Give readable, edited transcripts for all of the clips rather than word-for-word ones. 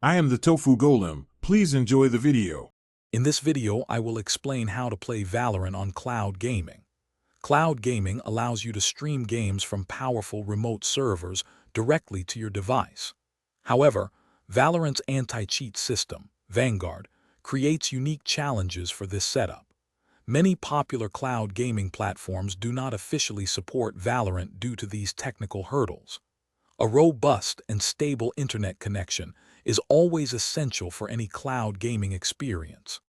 I am the Tofu Golem. Please enjoy the video. In this video, I will explain how to play Valorant on cloud gaming. Cloud gaming allows you to stream games from powerful remote servers directly to your device. However, Valorant's anti-cheat system, Vanguard, creates unique challenges for this setup. Many popular cloud gaming platforms do not officially support Valorant due to these technical hurdles. A robust and stable internet connection is always essential for any cloud gaming experience.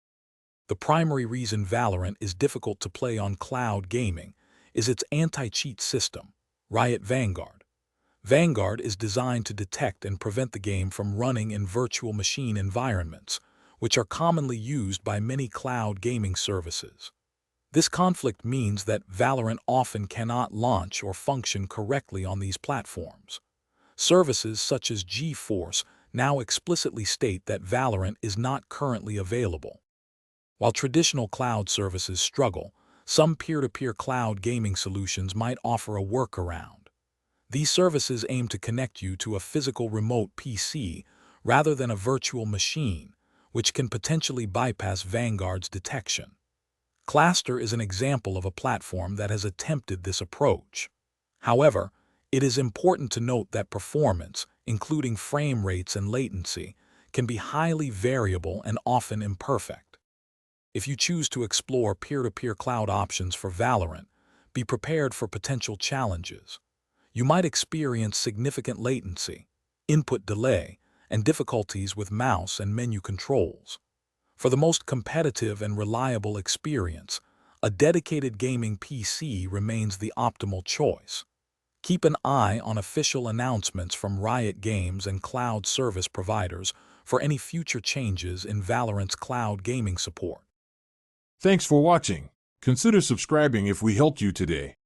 The primary reason Valorant is difficult to play on cloud gaming is its anti-cheat system, Riot Vanguard. Vanguard is designed to detect and prevent the game from running in virtual machine environments, which are commonly used by many cloud gaming services. This conflict means that Valorant often cannot launch or function correctly on these platforms. Services such as GeForce now explicitly state that Valorant is not currently available. While traditional cloud services struggle, some peer-to-peer cloud gaming solutions might offer a workaround. These services aim to connect you to a physical remote PC rather than a virtual machine, which can potentially bypass Vanguard's detection. Cluster is an example of a platform that has attempted this approach. However, it is important to note that performance, including frame rates and latency, can be highly variable and often imperfect. If you choose to explore peer-to-peer cloud options for Valorant, be prepared for potential challenges. You might experience significant latency, input delay, and difficulties with mouse and menu controls. For the most competitive and reliable experience, a dedicated gaming PC remains the optimal choice. Keep an eye on official announcements from Riot Games and cloud service providers for any future changes in Valorant's cloud gaming support. Thanks for watching. Consider subscribing if we helped you today.